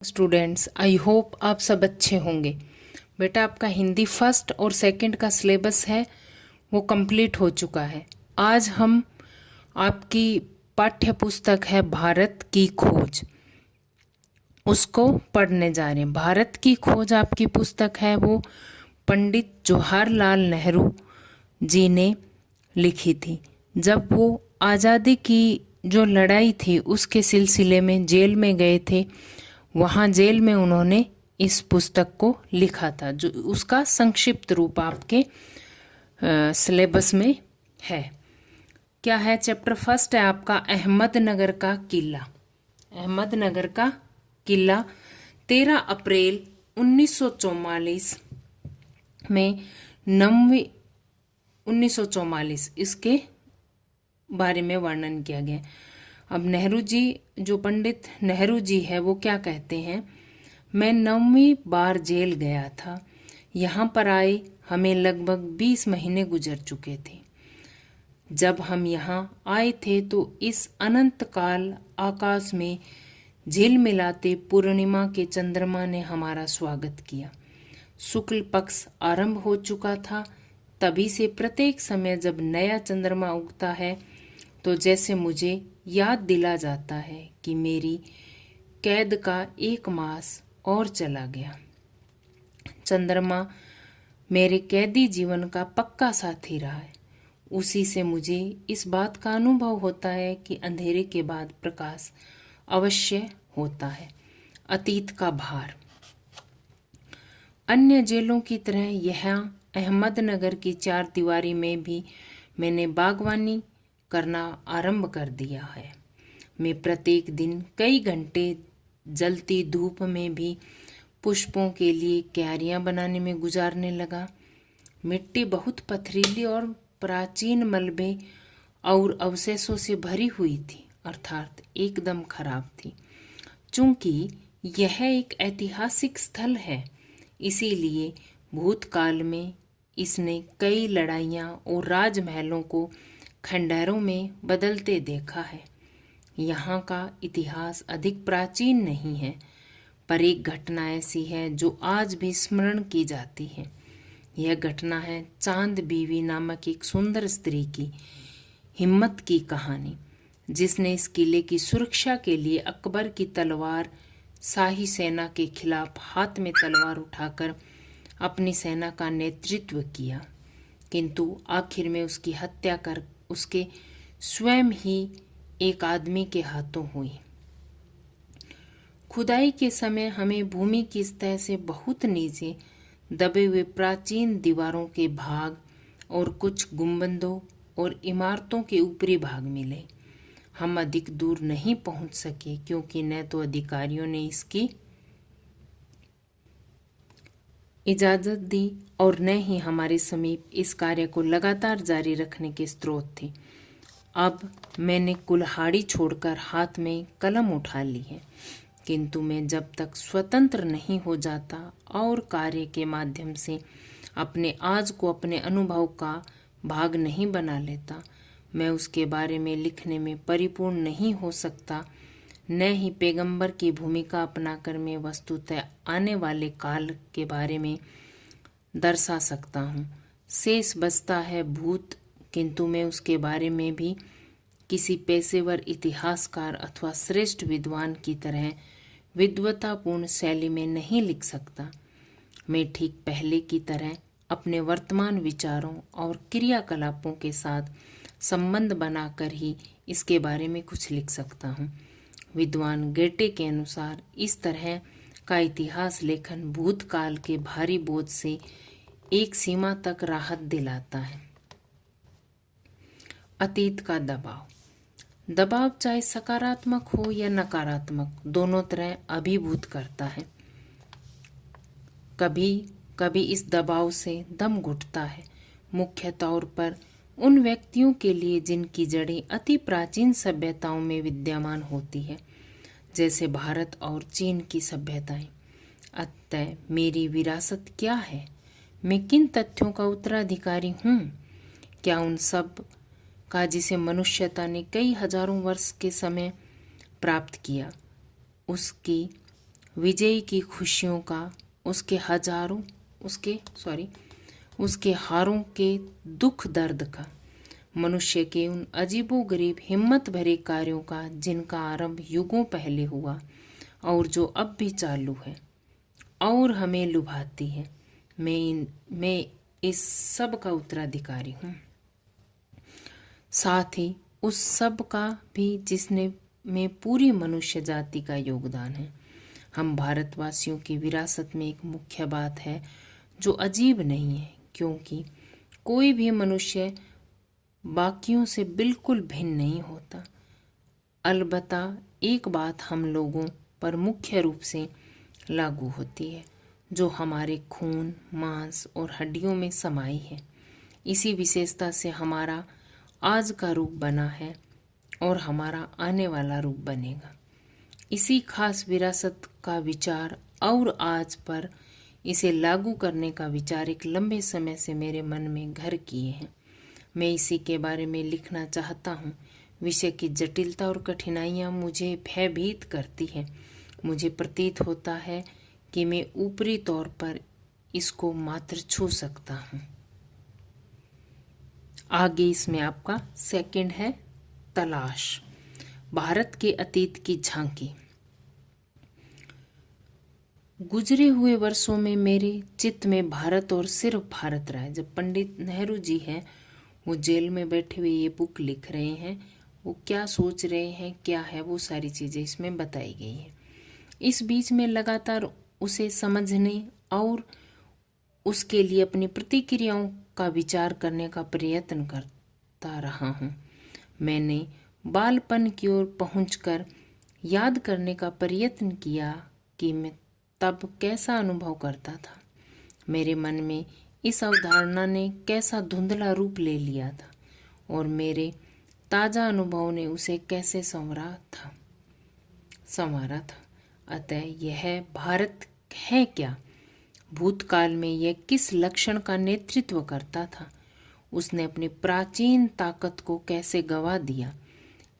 Students, I hope आप सब अच्छे होंगे। बेटा, आपका हिंदी फर्स्ट और सेकंड का सिलेबस है वो कंप्लीट हो चुका है। आज हम आपकी पाठ्य पुस्तक है भारत की खोज, उसको पढ़ने जा रहे हैं। भारत की खोज आपकी पुस्तक है वो पंडित जवाहरलाल नेहरू जी ने लिखी थी। जब वो आज़ादी की जो लड़ाई थी उसके सिलसिले में जेल में गए थे, वहाँ जेल में उन्होंने इस पुस्तक को लिखा था, जो उसका संक्षिप्त रूप आपके सिलेबस में है। क्या है? चैप्टर फर्स्ट है आपका अहमदनगर का किला। अहमदनगर का किला 13 अप्रैल 1944 में 1944 इसके बारे में वर्णन किया गया। अब नेहरू जी, जो पंडित नेहरू जी है, वो क्या कहते हैं? मैं 9वीं बार जेल गया था। यहाँ पर आए हमें लगभग 20 महीने गुजर चुके थे। जब हम यहाँ आए थे तो इस अनंत काल आकाश में झिलमिलाते पूर्णिमा के चंद्रमा ने हमारा स्वागत किया। शुक्ल पक्ष आरंभ हो चुका था। तभी से प्रत्येक समय जब नया चंद्रमा उगता है तो जैसे मुझे याद दिला जाता है कि मेरी कैद का 1 मास और चला गया। चंद्रमा मेरे कैदी जीवन का पक्का साथी रहा है। उसी से मुझे इस बात का अनुभव होता है कि अंधेरे के बाद प्रकाश अवश्य होता है। अतीत का भार। अन्य जेलों की तरह यहाँ अहमदनगर की 4 दीवारी में भी मैंने बागवानी करना आरंभ कर दिया है। मैं प्रत्येक दिन कई घंटे जलती धूप में भी पुष्पों के लिए क्यारियां बनाने में गुजारने लगा। मिट्टी बहुत पथरीली और प्राचीन मलबे और अवशेषों से भरी हुई थी, अर्थात एकदम खराब थी। चूंकि यह एक ऐतिहासिक स्थल है, इसीलिए भूतकाल में इसने कई लड़ाइयाँ और राजमहलों को खंडहरों में बदलते देखा है। यहाँ का इतिहास अधिक प्राचीन नहीं है, पर एक घटना ऐसी है जो आज भी स्मरण की जाती है। यह घटना है चांद बीवी नामक एक सुंदर स्त्री की हिम्मत की कहानी, जिसने इस किले की सुरक्षा के लिए अकबर की तलवार शाही सेना के खिलाफ हाथ में तलवार उठाकर अपनी सेना का नेतृत्व किया, किंतु आखिर में उसकी हत्या कर उसके स्वयं ही एक आदमी के हाथों हुई। खुदाई के समय हमें भूमि की सतह से बहुत नीचे दबे हुए प्राचीन दीवारों के भाग और कुछ गुंबदों और इमारतों के ऊपरी भाग मिले। हम अधिक दूर नहीं पहुंच सके क्योंकि न तो अधिकारियों ने इसकी इजाजत दी और न ही हमारे समीप इस कार्य को लगातार जारी रखने के स्रोत थे। अब मैंने कुल्हाड़ी छोड़कर हाथ में कलम उठा ली है, किंतु मैं जब तक स्वतंत्र नहीं हो जाता और कार्य के माध्यम से अपने आज को अपने अनुभव का भाग नहीं बना लेता, मैं उसके बारे में लिखने में परिपूर्ण नहीं हो सकता। न ही पैगंबर की भूमिका अपनाकर मैं वस्तुतः आने वाले काल के बारे में दर्शा सकता हूँ। शेष बचता है भूत, किंतु मैं उसके बारे में भी किसी पेशेवर इतिहासकार अथवा श्रेष्ठ विद्वान की तरह विद्वतापूर्ण शैली में नहीं लिख सकता। मैं ठीक पहले की तरह अपने वर्तमान विचारों और क्रियाकलापों के साथ संबंध बनाकर ही इसके बारे में कुछ लिख सकता हूँ। विद्वान गेटे के अनुसार इस तरह का इतिहास लेखन भूतकाल के भारी बोझ से एक सीमा तक राहत दिलाता है। अतीत का दबाव। दबाव चाहे सकारात्मक हो या नकारात्मक, दोनों तरह अभिभूत करता है। कभी कभी इस दबाव से दम घुटता है, मुख्य तौर पर उन व्यक्तियों के लिए जिनकी जड़ें अति प्राचीन सभ्यताओं में विद्यमान होती है, जैसे भारत और चीन की सभ्यताएं। अतः मेरी विरासत क्या है? मैं किन तथ्यों का उत्तराधिकारी हूँ? क्या उन सब का जिसे मनुष्यता ने कई हजारों वर्ष के समय प्राप्त किया, उसकी विजय की खुशियों का, उसके हारों के दुख दर्द का, मनुष्य के उन अजीबोगरीब हिम्मत भरे कार्यों का जिनका आरंभ युगों पहले हुआ और जो अब भी चालू है और हमें लुभाती है। मैं इस सब का उत्तराधिकारी हूँ, साथ ही उस सब का भी जिसने में पूरी मनुष्य जाति का योगदान है। हम भारतवासियों की विरासत में एक मुख्य बात है जो अजीब नहीं है, क्योंकि कोई भी मनुष्य बाकियों से बिल्कुल भिन्न नहीं होता। अलबत्ता एक बात हम लोगों पर मुख्य रूप से लागू होती है, जो हमारे खून, मांस और हड्डियों में समाई है। इसी विशेषता से हमारा आज का रूप बना है और हमारा आने वाला रूप बनेगा। इसी खास विरासत का विचार और आज पर इसे लागू करने का विचार एक लंबे समय से मेरे मन में घर किए हैं। मैं इसी के बारे में लिखना चाहता हूँ। विषय की जटिलता और कठिनाइयाँ मुझे भयभीत करती है। मुझे प्रतीत होता है कि मैं ऊपरी तौर पर इसको मात्र छू सकता हूँ। आगे इसमें आपका सेकंड है तलाश, भारत के अतीत की झांकी। गुजरे हुए वर्षों में मेरे चित्त में भारत और सिर्फ भारत रहा है। जब पंडित नेहरू जी हैं, वो जेल में बैठे हुए ये बुक लिख रहे हैं, वो क्या सोच रहे हैं, क्या है, वो सारी चीज़ें इसमें बताई गई हैं। इस बीच में लगातार उसे समझने और उसके लिए अपनी प्रतिक्रियाओं का विचार करने का प्रयत्न करता रहा हूँ। मैंने बालपन की ओर पहुंचकर याद करने का प्रयत्न किया कि मैं तब कैसा अनुभव करता था। मेरे मन में इस अवधारणा ने कैसा धुंधला रूप ले लिया था और मेरे ताज़ा अनुभव ने उसे कैसे संवारा था। अतः यह भारत है क्या? भूतकाल में यह किस लक्षण का नेतृत्व करता था? उसने अपनी प्राचीन ताकत को कैसे गंवा दिया?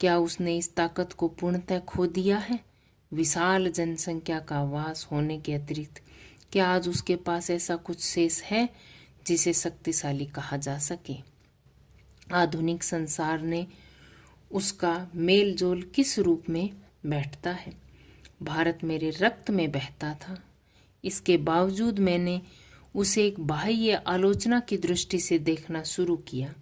क्या उसने इस ताकत को पूर्णतः खो दिया है? विशाल जनसंख्या का वास होने के अतिरिक्त क्या आज उसके पास ऐसा कुछ शेष है जिसे शक्तिशाली कहा जा सके? आधुनिक संसार ने उसका मेल जोल किस रूप में बैठता है? भारत मेरे रक्त में बहता था। इसके बावजूद मैंने उसे एक बाह्य आलोचना की दृष्टि से देखना शुरू किया।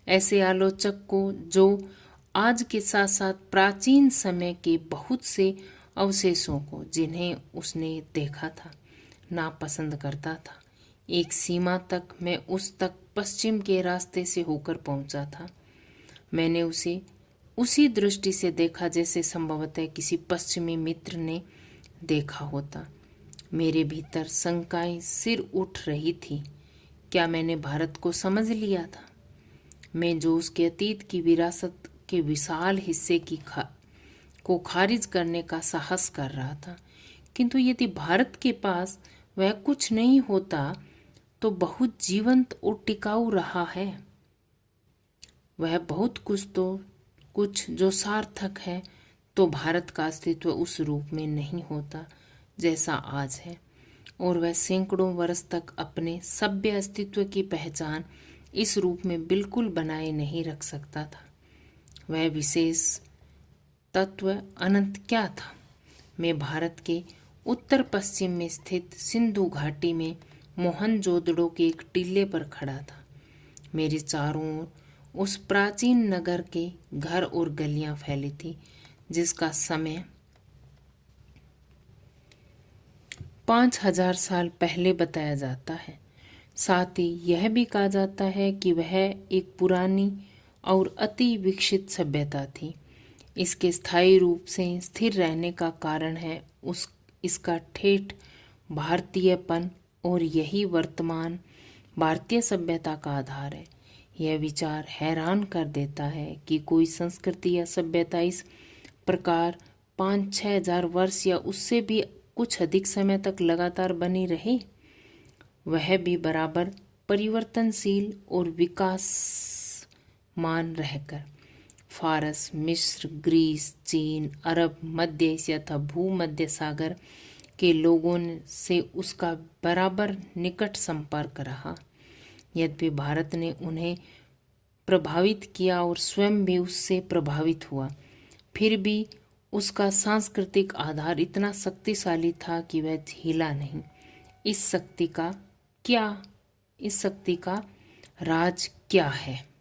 ऐसे आलोचक को जो आज के साथ साथ प्राचीन समय के बहुत से अवशेषों को, जिन्हें उसने देखा था, नापसंद करता था। एक सीमा तक मैं उस तक पश्चिम के रास्ते से होकर पहुंचा था। मैंने उसे उसी दृष्टि से देखा जैसे संभवतः किसी पश्चिमी मित्र ने देखा होता। मेरे भीतर शंकाएं सिर उठ रही थी। क्या मैंने भारत को समझ लिया था? मैं जो उसके अतीत की विरासत के विशाल हिस्से को खारिज करने का साहस कर रहा था। किंतु यदि भारत के पास वह कुछ नहीं होता तो बहुत जीवंत और टिकाऊ रहा है। वह बहुत कुछ जो सार्थक है, तो भारत का अस्तित्व उस रूप में नहीं होता जैसा आज है, और वह सैकड़ों वर्ष तक अपने सभ्य अस्तित्व की पहचान इस रूप में बिल्कुल बनाए नहीं रख सकता था। वह विशेष तत्व अनंत क्या था? मैं भारत के उत्तर पश्चिम में स्थित सिंधु घाटी में मोहनजोदड़ो के एक टीले पर खड़ा था। मेरे चारों ओर उस प्राचीन नगर के घर और गलियां फैली थी, जिसका समय 5000 साल पहले बताया जाता है। साथ ही यह भी कहा जाता है कि वह एक पुरानी और अति विकसित सभ्यता थी। इसके स्थायी रूप से स्थिर रहने का कारण है इसका ठेठ भारतीयपन, और यही वर्तमान भारतीय सभ्यता का आधार है। यह विचार हैरान कर देता है कि कोई संस्कृति या सभ्यता इस प्रकार 5-6 हजार वर्ष या उससे भी कुछ अधिक समय तक लगातार बनी रहे, वह भी बराबर परिवर्तनशील और विकासमान रहकर। फारस, मिस्र, ग्रीस, चीन, अरब, मध्य एशिया तथा भूमध्य सागर के लोगों से उसका बराबर निकट संपर्क रहा। यद्यपि भारत ने उन्हें प्रभावित किया और स्वयं भी उससे प्रभावित हुआ, फिर भी उसका सांस्कृतिक आधार इतना शक्तिशाली था कि वह हिला नहीं। इस शक्ति का राज क्या है?